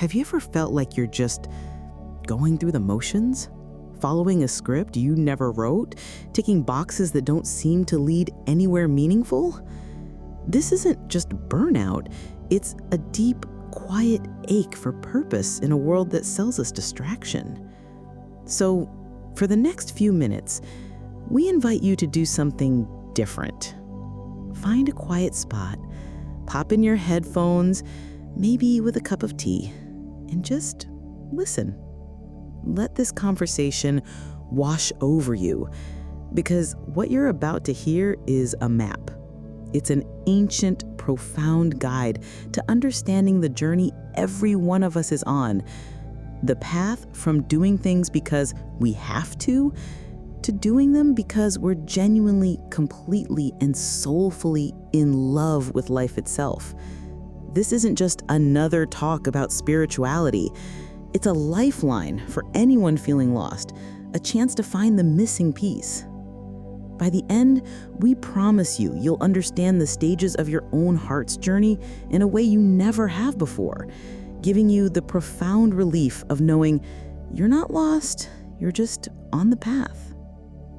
Have you ever felt like you're just going through the motions? Following a script you never wrote? Ticking boxes that don't seem to lead anywhere meaningful? This isn't just burnout, it's a deep, quiet ache for purpose in a world that sells us distraction. So, for the next few minutes, we invite you to do something different. Find a quiet spot, pop in your headphones, maybe with a cup of tea, and just listen. Let this conversation wash over you, because what you're about to hear is a map. It's an ancient, profound guide to understanding the journey every one of us is on. The path from doing things because we have to doing them because we're genuinely, completely, and soulfully in love with life itself. This isn't just another talk about spirituality. It's a lifeline for anyone feeling lost, a chance to find the missing piece. By the end, we promise you'll understand the stages of your own heart's journey in a way you never have before, giving you the profound relief of knowing you're not lost, you're just on the path.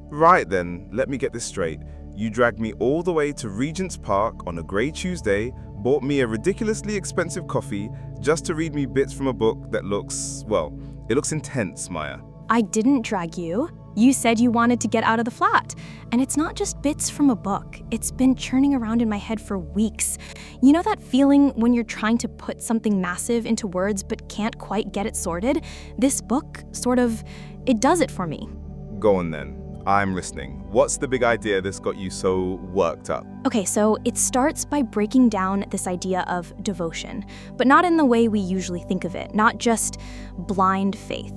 Right then, let me get this straight. You dragged me all the way to Regent's Park on a grey Tuesday, bought me a ridiculously expensive coffee just to read me bits from a book that looks, well, it looks intense, Maya. I didn't drag you. You said you wanted to get out of the flat. And it's not just bits from a book. It's been churning around in my head for weeks. You know that feeling when you're trying to put something massive into words but can't quite get it sorted? This book, it does it for me. Go on then. I'm listening. What's the big idea that's got you so worked up? Okay, so it starts by breaking down this idea of devotion, but not in the way we usually think of it, not just blind faith.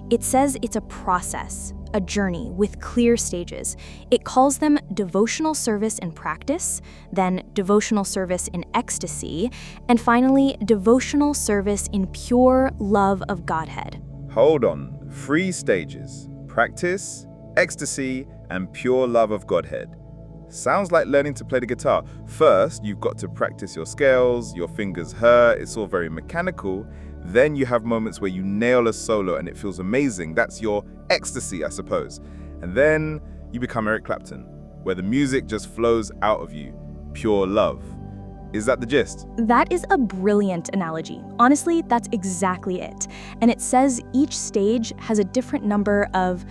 It says it's a process, a journey with clear stages. It calls them devotional service in practice, then devotional service in ecstasy, and finally, devotional service in pure love of Godhead. Hold on. 3 stages. Practice, ecstasy, and pure love of Godhead. Sounds like learning to play the guitar. First, you've got to practice your scales, your fingers hurt, it's all very mechanical. Then you have moments where you nail a solo and it feels amazing. That's your ecstasy, I suppose. And then you become Eric Clapton, where the music just flows out of you. Pure love. Is that the gist? That is a brilliant analogy. Honestly, that's exactly it. And it says each stage has a different number of,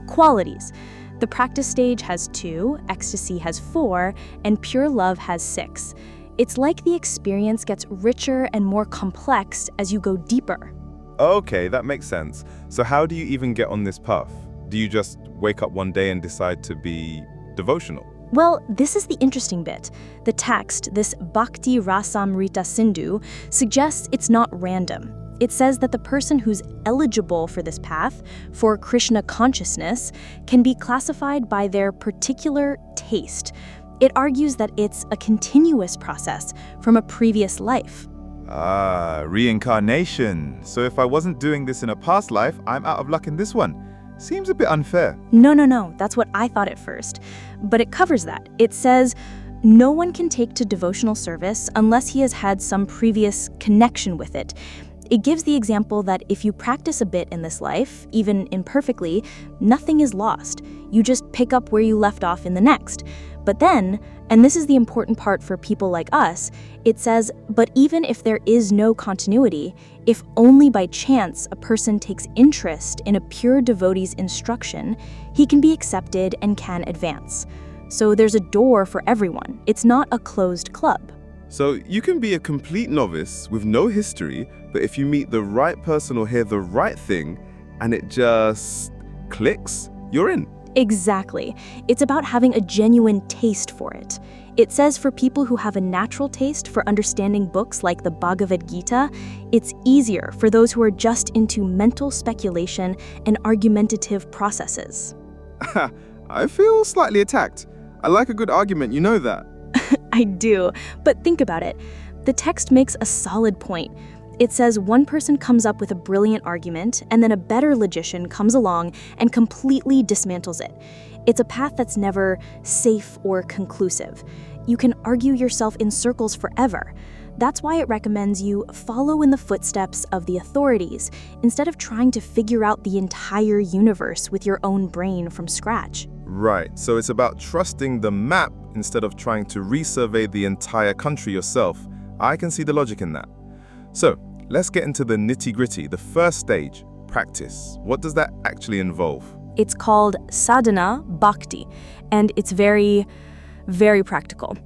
qualities. The practice stage has 2, ecstasy has 4, and pure love has 6. It's like the experience gets richer and more complex as you go deeper. Okay, that makes sense. So how do you even get on this path? Do you just wake up one day and decide to be devotional? Well, this is the interesting bit. The text, this Bhakti Rasamrita Sindhu, suggests it's not random. It says that the person who's eligible for this path, for Krishna consciousness, can be classified by their particular taste. It argues that it's a continuous process from a previous life. Reincarnation. So if I wasn't doing this in a past life, I'm out of luck in this one. Seems a bit unfair. No. That's what I thought at first. But it covers that. It says, no one can take to devotional service unless he has had some previous connection with it. It gives the example that if you practice a bit in this life, even imperfectly, nothing is lost. You just pick up where you left off in the next. But then, and this is the important part for people like us, it says, but even if there is no continuity, if only by chance a person takes interest in a pure devotee's instruction, he can be accepted and can advance. So there's a door for everyone. It's not a closed club. So you can be a complete novice with no history, but if you meet the right person or hear the right thing, and it just clicks, you're in. Exactly. It's about having a genuine taste for it. It says for people who have a natural taste for understanding books like the Bhagavad Gita, it's easier for those who are just into mental speculation and argumentative processes. I feel slightly attacked. I like a good argument, you know that. I do, but think about it. The text makes a solid point. It says one person comes up with a brilliant argument, and then a better logician comes along and completely dismantles it. It's a path that's never safe or conclusive. You can argue yourself in circles forever. That's why it recommends you follow in the footsteps of the authorities instead of trying to figure out the entire universe with your own brain from scratch. Right, so it's about trusting the map instead of trying to resurvey the entire country yourself. I can see the logic in that. So, let's get into the nitty-gritty, the first stage, practice. What does that actually involve? It's called sadhana bhakti, and it's very, very practical.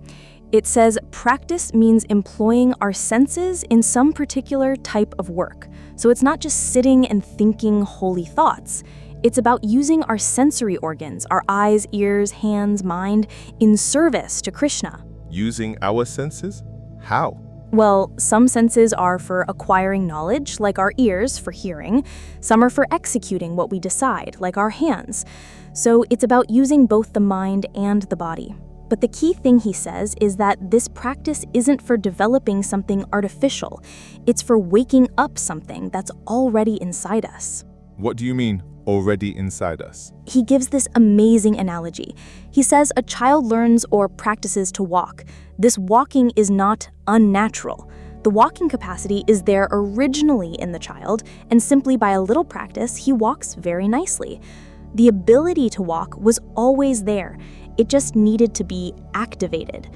It says practice means employing our senses in some particular type of work. So it's not just sitting and thinking holy thoughts. It's about using our sensory organs, our eyes, ears, hands, mind, in service to Krishna. Using our senses? How? Well, some senses are for acquiring knowledge, like our ears for hearing. Some are for executing what we decide, like our hands. So it's about using both the mind and the body. But the key thing, he says, is that this practice isn't for developing something artificial. It's for waking up something that's already inside us. What do you mean, already inside us? He gives this amazing analogy. He says a child learns or practices to walk. This walking is not unnatural. The walking capacity is there originally in the child, and simply by a little practice, he walks very nicely. The ability to walk was always there. It just needed to be activated.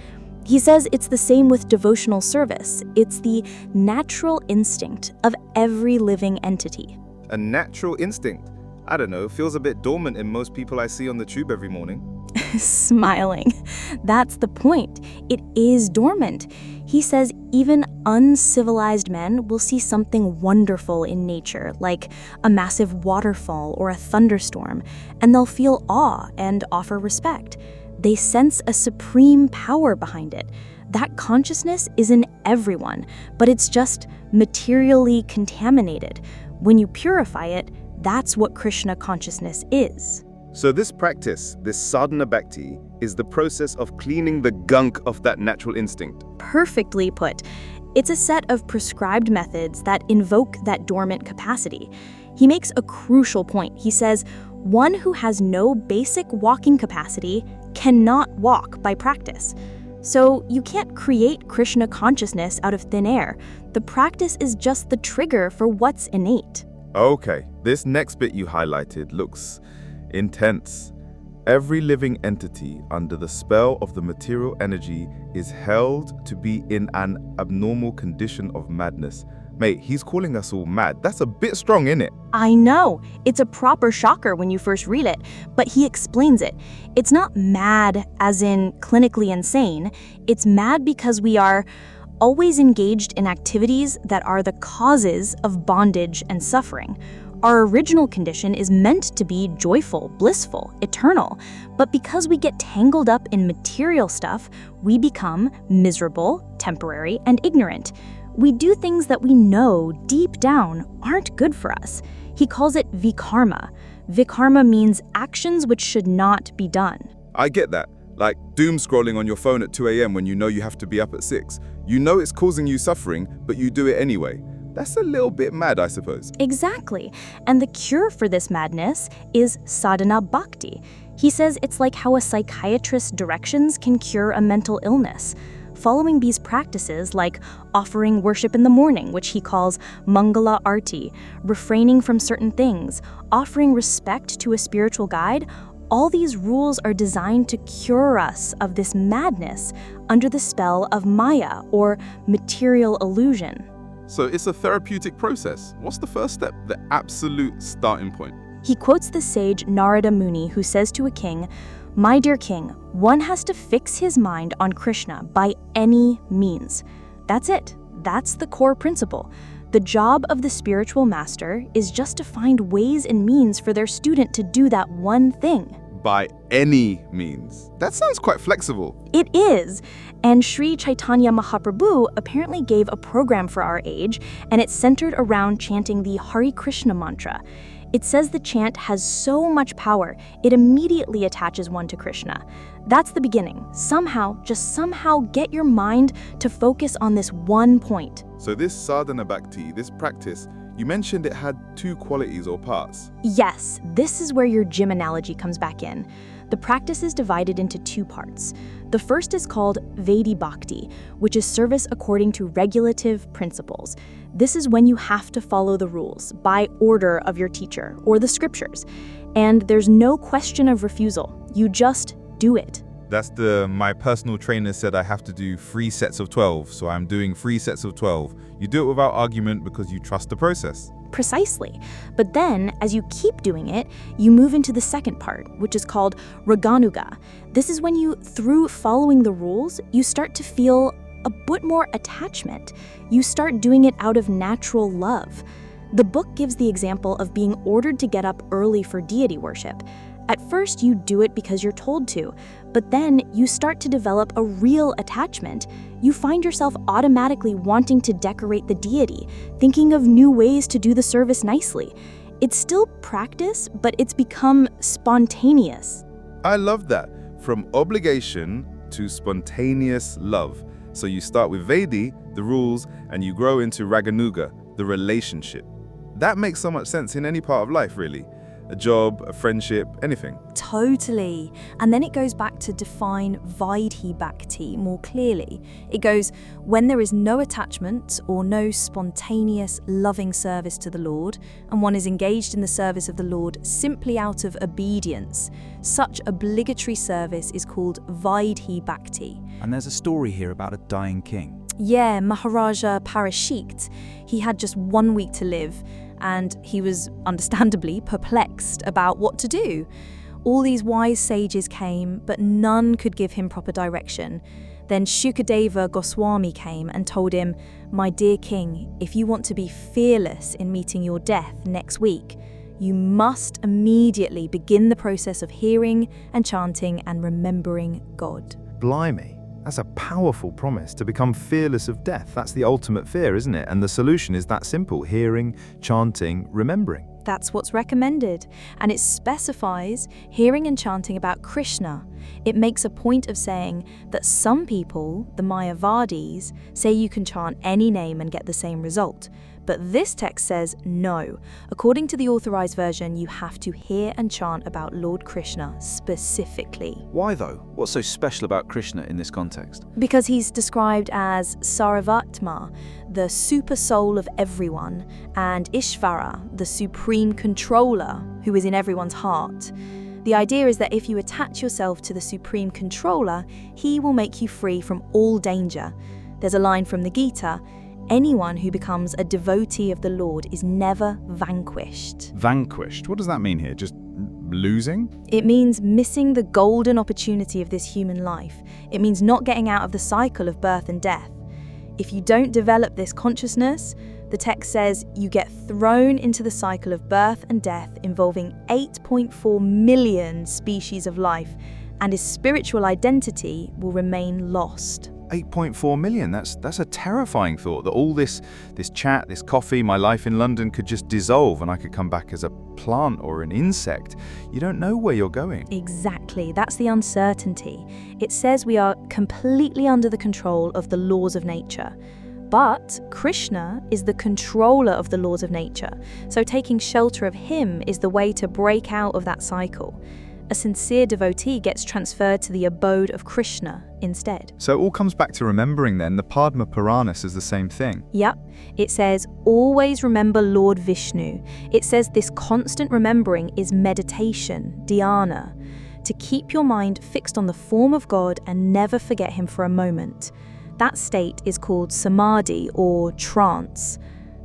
He says it's the same with devotional service. It's the natural instinct of every living entity. A natural instinct? I don't know, feels a bit dormant in most people I see on the tube every morning. Smiling. That's the point. It is dormant. He says even uncivilized men will see something wonderful in nature, like a massive waterfall or a thunderstorm, and they'll feel awe and offer respect. They sense a supreme power behind it. That consciousness is in everyone, but it's just materially contaminated. When you purify it, that's what Krishna consciousness is. So this practice, this sadhana bhakti, is the process of cleaning the gunk of that natural instinct. Perfectly put. It's a set of prescribed methods that invoke that dormant capacity. He makes a crucial point. He says, one who has no basic walking capacity cannot walk by practice. So you can't create Krishna consciousness out of thin air. The practice is just the trigger for what's innate. Okay, this next bit you highlighted looks intense. Every living entity under the spell of the material energy is held to be in an abnormal condition of madness. Mate, he's calling us all mad. That's a bit strong, innit? I know. It's a proper shocker when you first read it, but he explains it. It's not mad as in clinically insane. It's mad because we are always engaged in activities that are the causes of bondage and suffering. Our original condition is meant to be joyful, blissful, eternal. But because we get tangled up in material stuff, we become miserable, temporary, and ignorant. We do things that we know deep down aren't good for us. He calls it vikarma. Vikarma means actions which should not be done. I get that. Like doom scrolling on your phone at 2 a.m. when you know you have to be up at 6. You know it's causing you suffering, but you do it anyway. That's a little bit mad, I suppose. Exactly. And the cure for this madness is sadhana bhakti. He says it's like how a psychiatrist's directions can cure a mental illness. Following these practices, like offering worship in the morning, which he calls mangala arti, refraining from certain things, offering respect to a spiritual guide, all these rules are designed to cure us of this madness under the spell of Maya, or material illusion. So it's a therapeutic process. What's the first step, the absolute starting point? He quotes the sage Narada Muni, who says to a king, "My dear king, one has to fix his mind on Krishna by any means." That's it. That's the core principle. The job of the spiritual master is just to find ways and means for their student to do that one thing. By any means. That sounds quite flexible. It is. And Sri Chaitanya Mahaprabhu apparently gave a program for our age, and it's centered around chanting the Hare Krishna mantra. It says the chant has so much power, it immediately attaches one to Krishna. That's the beginning. Just somehow get your mind to focus on this one point. So this sadhana bhakti, this practice, you mentioned it had 2 qualities or parts. Yes, this is where your gym analogy comes back in. The practice is divided into two parts. The first is called Vaidhi Bhakti, which is service according to regulative principles. This is when you have to follow the rules by order of your teacher or the scriptures. And there's no question of refusal. You just do it. That's my personal trainer said I have to do 3 sets of 12, so I'm doing 3 sets of 12. You do it without argument because you trust the process. Precisely. But then, as you keep doing it, you move into the second part, which is called Raganuga. This is when you, through following the rules, you start to feel a bit more attachment. You start doing it out of natural love. The book gives the example of being ordered to get up early for deity worship. At first, you do it because you're told to, but then you start to develop a real attachment. You find yourself automatically wanting to decorate the deity, thinking of new ways to do the service nicely. It's still practice, but it's become spontaneous. I love that. From obligation to spontaneous love. So you start with Vaidhi, the rules, and you grow into Raganuga, the relationship. That makes so much sense in any part of life, really. A job, a friendship, anything. Totally. And then it goes back to define Vaidhi Bhakti more clearly. It goes, when there is no attachment or no spontaneous, loving service to the Lord, and one is engaged in the service of the Lord simply out of obedience, such obligatory service is called Vaidhi Bhakti. And there's a story here about a dying king. Yeah, Maharaja Parashikht. He had just 1 week to live, and he was understandably perplexed about what to do. All these wise sages came, but none could give him proper direction. Then Shukadeva Goswami came and told him, "My dear king, if you want to be fearless in meeting your death next week, you must immediately begin the process of hearing and chanting and remembering God." Blimey, that's a powerful promise to become fearless of death. That's the ultimate fear, isn't it? And the solution is that simple: hearing, chanting, remembering. That's what's recommended, and it specifies hearing and chanting about Krishna. It makes a point of saying that some people, the Mayavadis, say you can chant any name and get the same result. But this text says no. According to the authorized version, you have to hear and chant about Lord Krishna specifically. Why though? What's so special about Krishna in this context? Because he's described as Sarvatma, the super soul of everyone, and Ishvara, the supreme controller who is in everyone's heart. The idea is that if you attach yourself to the supreme controller, he will make you free from all danger. There's a line from the Gita: anyone who becomes a devotee of the Lord is never vanquished. Vanquished? What does that mean here? Just losing? It means missing the golden opportunity of this human life. It means not getting out of the cycle of birth and death. If you don't develop this consciousness, the text says you get thrown into the cycle of birth and death involving 8.4 million species of life, and his spiritual identity will remain lost. 8.4 million, that's a terrifying thought, that all this chat, this coffee, my life in London could just dissolve and I could come back as a plant or an insect. You don't know where you're going. Exactly, that's the uncertainty. It says we are completely under the control of the laws of nature. But Krishna is the controller of the laws of nature, so taking shelter of him is the way to break out of that cycle. A sincere devotee gets transferred to the abode of Krishna instead. So it all comes back to remembering then. The Padma Purana says the same thing. Yep. It says, always remember Lord Vishnu. It says this constant remembering is meditation, dhyana, to keep your mind fixed on the form of God and never forget him for a moment. That state is called samadhi or trance.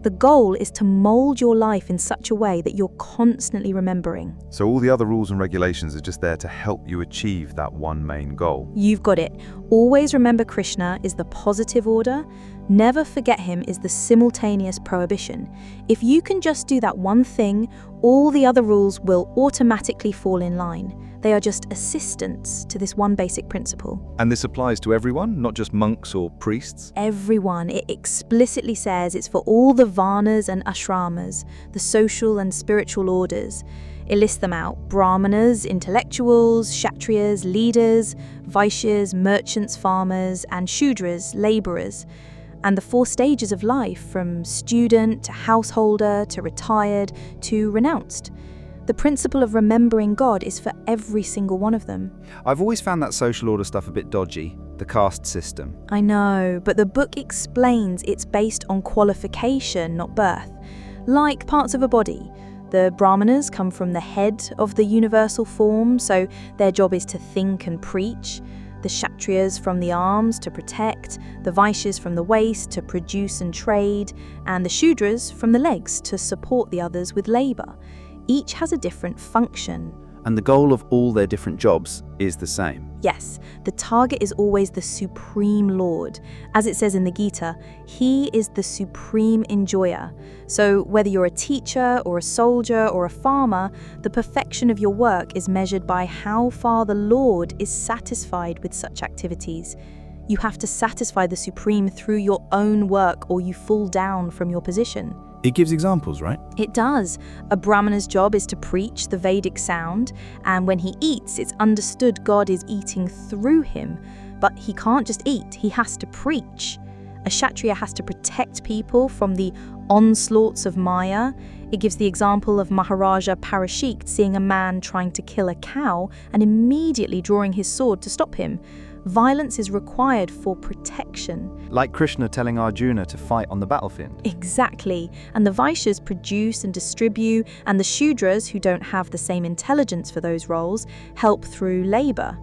The goal is to mold your life in such a way that you're constantly remembering. So all the other rules and regulations are just there to help you achieve that one main goal. You've got it. Always remember Krishna is the positive order. Never forget him is the simultaneous prohibition. If you can just do that one thing, all the other rules will automatically fall in line. They are just assistants to this one basic principle. And this applies to everyone, not just monks or priests? Everyone. It explicitly says it's for all the varnas and ashramas, the social and spiritual orders. It lists them out: brahmanas, intellectuals, kshatriyas, leaders, vaishyas, merchants, farmers, and shudras, laborers. And the 4 stages of life, from student to householder to retired to renounced. The principle of remembering God is for every single one of them. I've always found that social order stuff a bit dodgy, the caste system. I know, but the book explains it's based on qualification, not birth. Like parts of a body. The Brahmanas come from the head of the universal form, so their job is to think and preach. The Kshatriyas from the arms to protect, the Vaishyas from the waist to produce and trade, and the Shudras from the legs to support the others with labour. Each has a different function. And the goal of all their different jobs is the same. Yes, the target is always the Supreme Lord. As it says in the Gita, He is the supreme enjoyer. So whether you're a teacher or a soldier or a farmer, the perfection of your work is measured by how far the Lord is satisfied with such activities. You have to satisfy the Supreme through your own work or you fall down from your position. It gives examples, right? It does. A Brahmana's job is to preach the Vedic sound, and when he eats, it's understood God is eating through him. But he can't just eat, he has to preach. A Kshatriya has to protect people from the onslaughts of Maya. It gives the example of Maharaja Parashikt seeing a man trying to kill a cow and immediately drawing his sword to stop him. Violence is required for protection. Like Krishna telling Arjuna to fight on the battlefield. Exactly. And the Vaishyas produce and distribute, and the Shudras, who don't have the same intelligence for those roles, help through labour.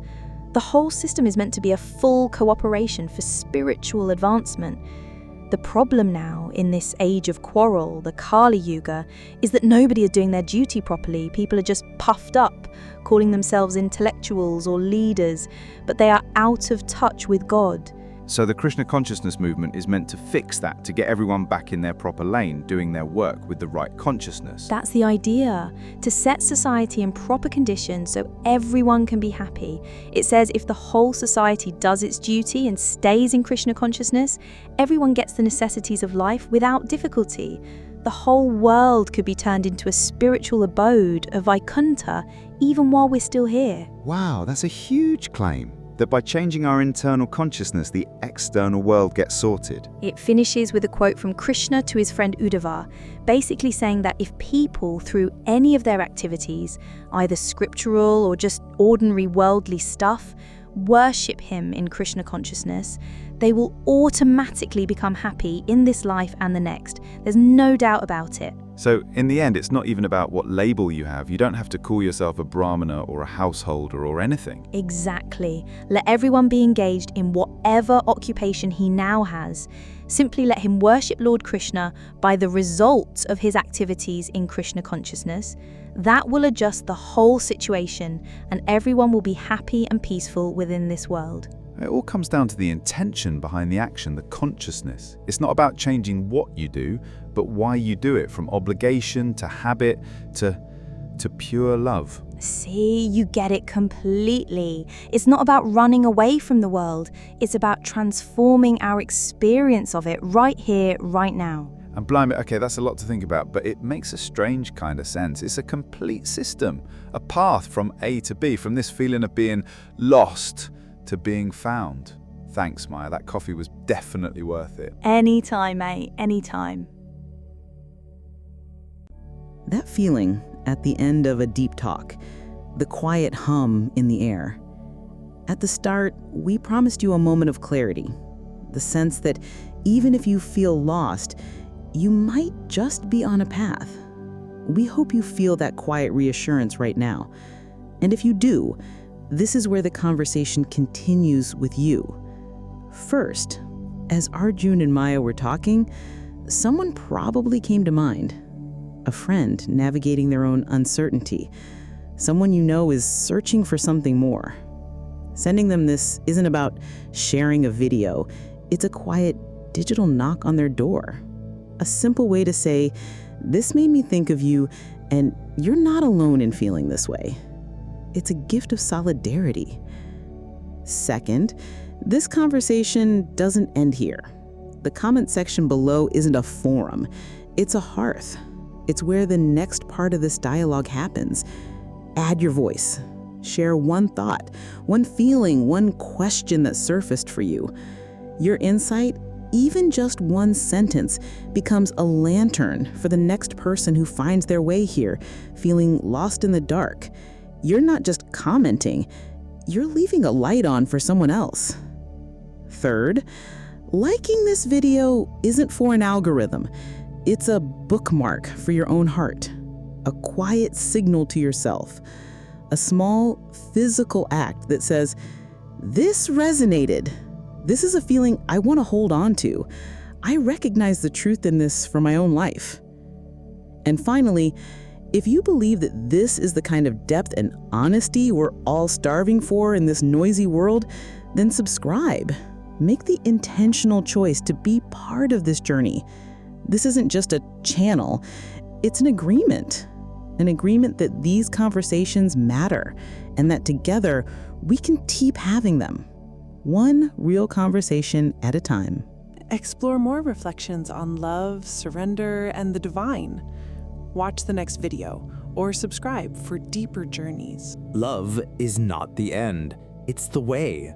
The whole system is meant to be a full cooperation for spiritual advancement. The problem now, in this age of quarrel, the Kali Yuga, is that nobody is doing their duty properly. People are just puffed up, calling themselves intellectuals or leaders, but they are out of touch with God. So the Krishna consciousness movement is meant to fix that, to get everyone back in their proper lane, doing their work with the right consciousness. That's the idea, to set society in proper conditions so everyone can be happy. It says if the whole society does its duty and stays in Krishna consciousness, everyone gets the necessities of life without difficulty. The whole world could be turned into a spiritual abode, a Vaikuntha, even while we're still here. Wow, that's a huge claim. That by changing our internal consciousness, the external world gets sorted. It finishes with a quote from Krishna to his friend Uddhava, basically saying that if people, through any of their activities, either scriptural or just ordinary worldly stuff, worship him in Krishna consciousness, they will automatically become happy in this life and the next. There's no doubt about it. So in the end, it's not even about what label you have. You don't have to call yourself a brahmana or a householder or anything. Exactly. Let everyone be engaged in whatever occupation he now has. Simply let him worship Lord Krishna by the result of his activities in Krishna consciousness. That will adjust the whole situation and everyone will be happy and peaceful within this world. It all comes down to the intention behind the action, the consciousness. It's not about changing what you do, but why you do it, from obligation to habit to pure love. See, you get it completely. It's not about running away from the world. It's about transforming our experience of it right here, right now. And blimey, okay, that's a lot to think about, but it makes a strange kind of sense. It's a complete system, a path from A to B, from this feeling of being lost to being found. Thanks, Maya. That coffee was definitely worth it. Anytime, mate. Anytime. That feeling at the end of a deep talk, the quiet hum in the air. At the start, we promised you a moment of clarity, the sense that even if you feel lost, you might just be on a path. We hope you feel that quiet reassurance right now. And if you do, this is where the conversation continues with you. First, as Arjun and Maya were talking, someone probably came to mind. A friend navigating their own uncertainty. Someone you know is searching for something more. Sending them this isn't about sharing a video. It's a quiet digital knock on their door. A simple way to say, this made me think of you, and you're not alone in feeling this way. It's a gift of solidarity. Second, this conversation doesn't end here. The comment section below isn't a forum. It's a hearth. It's where the next part of this dialogue happens. Add your voice. Share one thought, one feeling, one question that surfaced for you. Your insight, even just one sentence becomes a lantern for the next person who finds their way here, feeling lost in the dark. You're not just commenting, you're leaving a light on for someone else. Third, liking this video isn't for an algorithm. It's a bookmark for your own heart, a quiet signal to yourself, a small physical act that says, "This resonated. This is a feeling I want to hold on to. I recognize the truth in this for my own life." And finally, if you believe that this is the kind of depth and honesty we're all starving for in this noisy world, then subscribe. Make the intentional choice to be part of this journey. This isn't just a channel, it's an agreement that these conversations matter and that together we can keep having them, one real conversation at a time. Explore more reflections on love, surrender, and the divine. Watch the next video or subscribe for deeper journeys. Love is not the end, it's the way.